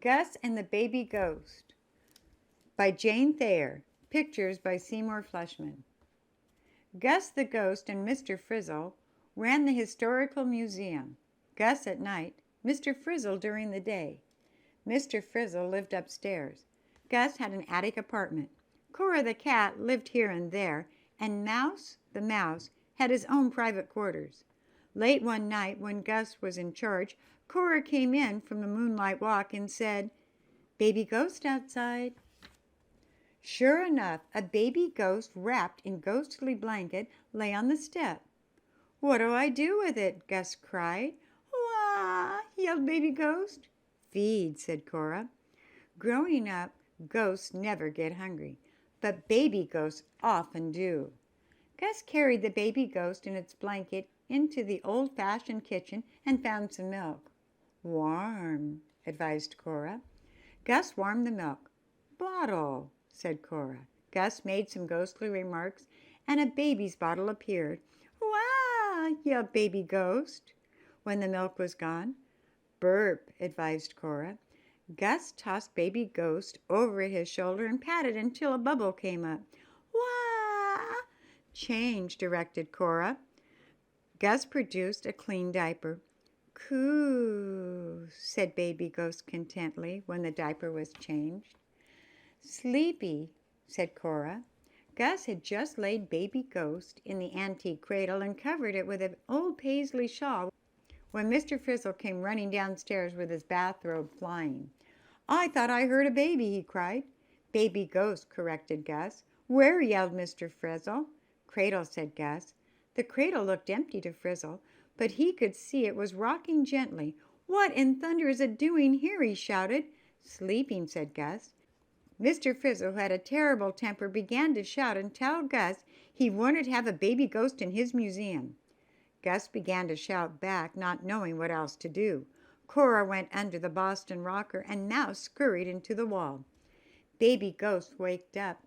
Gus and the Baby Ghost by Jane Thayer. Pictures by Seymour Fleshman. Gus the Ghost and Mr. Frizzle ran the Historical Museum. Gus at night, Mr. Frizzle during the day. Mr. Frizzle lived upstairs. Gus had an attic apartment. Cora the cat lived here and there, and Mouse the mouse had his own private quarters. Late one night, when Gus was in charge, Cora came in from the moonlight walk and said, "Baby ghost outside." Sure enough, a baby ghost wrapped in ghostly blanket lay on the step. "What do I do with it?" Gus cried. "Wah!" yelled Baby Ghost. "Feed," said Cora. Growing up, ghosts never get hungry, but baby ghosts often do. Gus carried the baby ghost in its blanket into the old-fashioned kitchen and found some milk. "Warm," advised Cora. Gus warmed the milk. "Bottle," said Cora. Gus made some ghostly remarks, and a baby's bottle appeared. "Wah!" yelled Baby Ghost. When the milk was gone, "Burp," advised Cora. Gus tossed Baby Ghost over his shoulder and patted until a bubble came up. "Wah!" "Change," directed Cora. Gus produced a clean diaper. "Coo," said Baby Ghost contentedly when the diaper was changed. "Sleepy," said Cora. Gus had just laid Baby Ghost in the antique cradle and covered it with an old paisley shawl when Mr. Frizzle came running downstairs with his bathrobe flying. "I thought I heard a baby," he cried. "Baby Ghost," corrected Gus. "Where?" yelled Mr. Frizzle. "Cradle," said Gus. The cradle looked empty to Frizzle, but he could see it was rocking gently. "What in thunder is it doing here?" he shouted. "Sleeping," said Gus. Mr. Frizzle, who had a terrible temper, began to shout and tell Gus he wanted to have a baby ghost in his museum. Gus began to shout back, not knowing what else to do. Cora went under the Boston rocker, and Mouse scurried into the wall. Baby Ghost waked up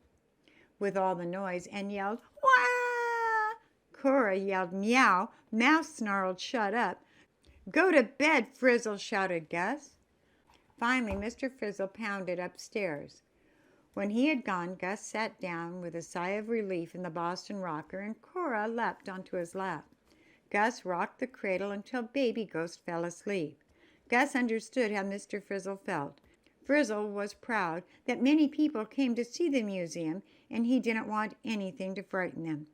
with all the noise and yelled, "Wah!" Cora yelled, "Meow!" Mouse snarled, "Shut up!" "Go to bed, Frizzle!" shouted Gus. Finally, Mr. Frizzle pounded upstairs. When he had gone, Gus sat down with a sigh of relief in the Boston rocker, and Cora leapt onto his lap. Gus rocked the cradle until Baby Ghost fell asleep. Gus understood how Mr. Frizzle felt. Frizzle was proud that many people came to see the museum, and he didn't want anything to frighten them.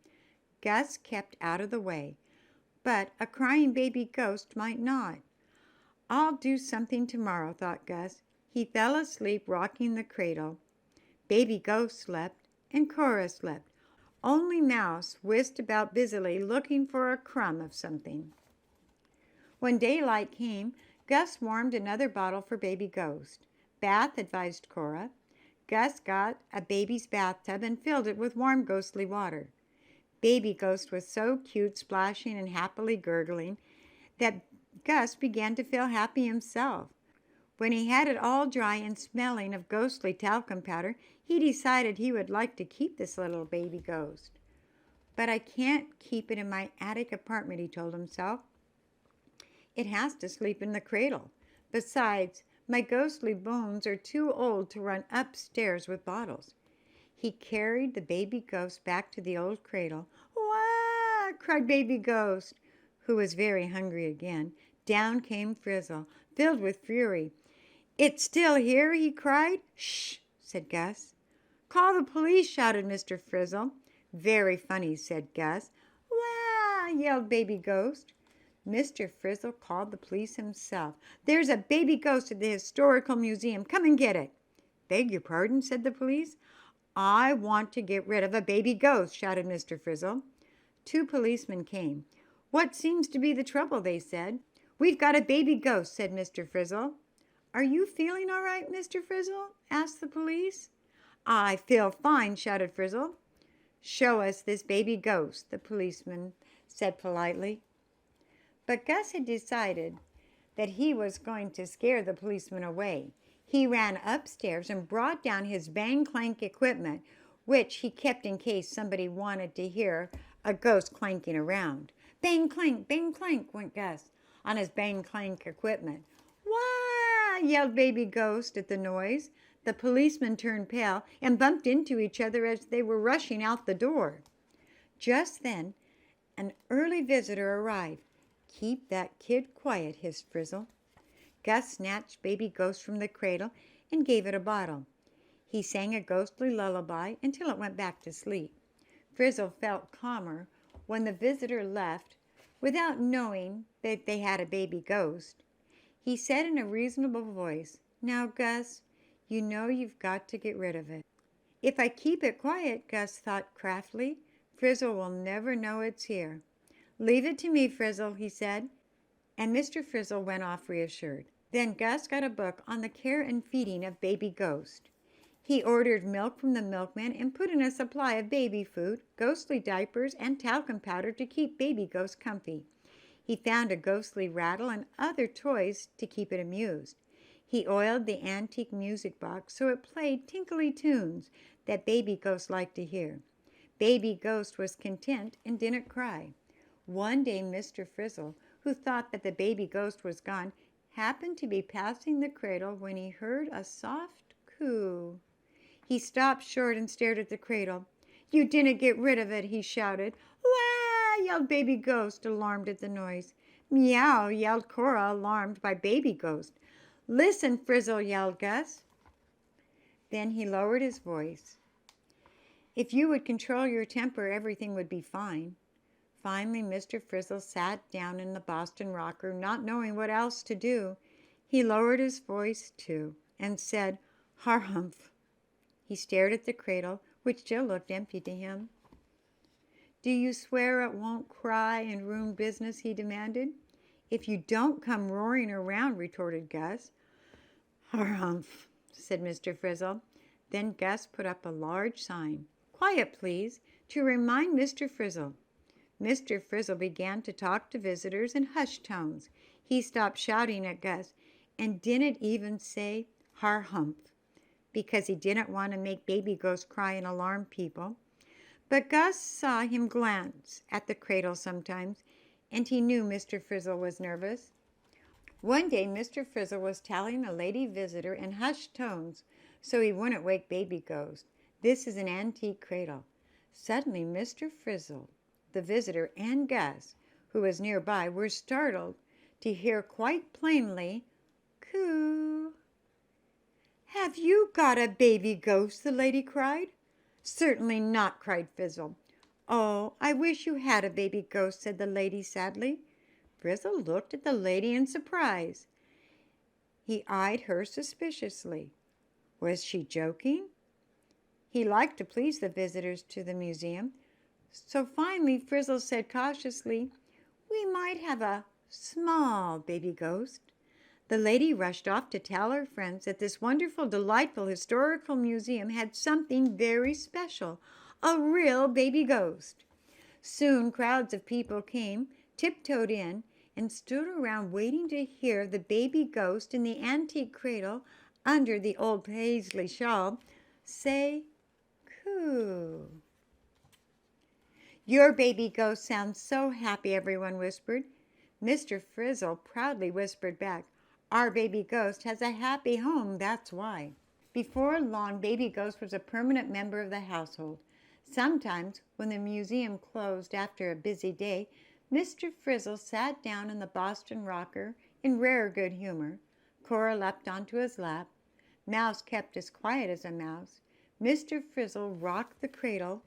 Gus kept out of the way, but a crying baby ghost might not. "I'll do something tomorrow," thought Gus. He fell asleep rocking the cradle. Baby Ghost slept, and Cora slept. Only Mouse whisked about busily, looking for a crumb of something. When daylight came, Gus warmed another bottle for Baby Ghost. "Bath," advised Cora. Gus got a baby's bathtub and filled it with warm ghostly water. Baby Ghost was so cute, splashing and happily gurgling, that Gus began to feel happy himself. When he had it all dry and smelling of ghostly talcum powder, he decided he would like to keep this little baby ghost. "But I can't keep it in my attic apartment," he told himself. "It has to sleep in the cradle. Besides, my ghostly bones are too old to run upstairs with bottles." He carried the baby ghost back to the old cradle. "Wah!" cried Baby Ghost, who was very hungry again. Down came Frizzle, filled with fury. "It's still here!" he cried. "Shh!" said Gus. "Call the police!" shouted Mr. Frizzle. "Very funny," said Gus. "Wah!" yelled Baby Ghost. Mr. Frizzle called the police himself. "There's a baby ghost at the Historical Museum. Come and get it." "Beg your pardon," said the police. "I want to get rid of a baby ghost," shouted Mr. Frizzle. Two policemen came. "What seems to be the trouble?" they said. "We've got a baby ghost," said Mr. Frizzle. "Are you feeling all right, Mr. Frizzle?" asked the police. "I feel fine," shouted Frizzle. "Show us this baby ghost," the policeman said politely. But Gus had decided that he was going to scare the policeman away. He ran upstairs and brought down his bang-clank equipment, which he kept in case somebody wanted to hear a ghost clanking around. Bang, clank, went Gus on his bang-clank equipment. "Wah!" yelled Baby Ghost at the noise. The policemen turned pale and bumped into each other as they were rushing out the door. Just then, an early visitor arrived. "Keep that kid quiet," hissed Frizzle. Gus snatched Baby Ghost from the cradle and gave it a bottle. He sang a ghostly lullaby until it went back to sleep. Frizzle felt calmer when the visitor left without knowing that they had a baby ghost. He said in a reasonable voice, "Now, Gus, you know you've got to get rid of it." "If I keep it quiet," Gus thought craftily, "Frizzle will never know it's here." "Leave it to me, Frizzle," he said, and Mr. Frizzle went off reassured. Then Gus got a book on the care and feeding of Baby Ghost. He ordered milk from the milkman and put in a supply of baby food, ghostly diapers, and talcum powder to keep Baby Ghost comfy. He found a ghostly rattle and other toys to keep it amused. He oiled the antique music box so it played tinkly tunes that Baby Ghost liked to hear. Baby Ghost was content and didn't cry. One day Mr. Frizzle, who thought that the baby ghost was gone, happened to be passing the cradle when he heard a soft coo. He stopped short and stared at the cradle. "You didn't get rid of it," he shouted. "Wah!" yelled Baby Ghost, alarmed at the noise. "Meow!" yelled Cora, alarmed by Baby Ghost. "Listen, Frizzle!" yelled Gus. Then he lowered his voice. "If you would control your temper, everything would be fine." Finally, Mr. Frizzle sat down in the Boston rocker, not knowing what else to do. He lowered his voice, too, and said, "Har humph." He stared at the cradle, which still looked empty to him. "Do you swear it won't cry and ruin business?" he demanded. "If you don't come roaring around," retorted Gus. "Har humph," said Mr. Frizzle. Then Gus put up a large sign, "Quiet, please," to remind Mr. Frizzle. Mr. Frizzle began to talk to visitors in hushed tones. He stopped shouting at Gus and didn't even say "har humph," because he didn't want to make Baby Ghost cry and alarm people. But Gus saw him glance at the cradle sometimes, and he knew Mr. Frizzle was nervous. One day Mr. Frizzle was telling a lady visitor in hushed tones so he wouldn't wake Baby Ghost, "This is an antique cradle." Suddenly Mr. Frizzle, the visitor, and Gus, who was nearby, were startled to hear quite plainly, "Coo." "Have you got a baby ghost?" the lady cried. "Certainly not," cried Frizzle. "Oh, I wish you had a baby ghost," said the lady sadly. Frizzle looked at the lady in surprise. He eyed her suspiciously. Was she joking? He liked to please the visitors to the museum. So finally Frizzle said cautiously, "We might have a small baby ghost." The lady rushed off to tell her friends that this wonderful, delightful historical museum had something very special, a real baby ghost. Soon crowds of people came, tiptoed in, and stood around waiting to hear the baby ghost in the antique cradle under the old paisley shawl say, "Coo." "Your baby ghost sounds so happy," everyone whispered. Mr. Frizzle proudly whispered back, "Our baby ghost has a happy home, that's why." Before long, Baby Ghost was a permanent member of the household. Sometimes, when the museum closed after a busy day, Mr. Frizzle sat down in the Boston rocker in rare good humor. Cora leapt onto his lap. Mouse kept as quiet as a mouse. Mr. Frizzle rocked the cradle,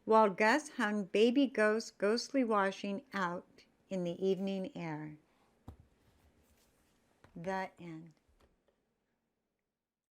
while Gus hung Baby Ghost's ghostly washing out in the evening air. The end.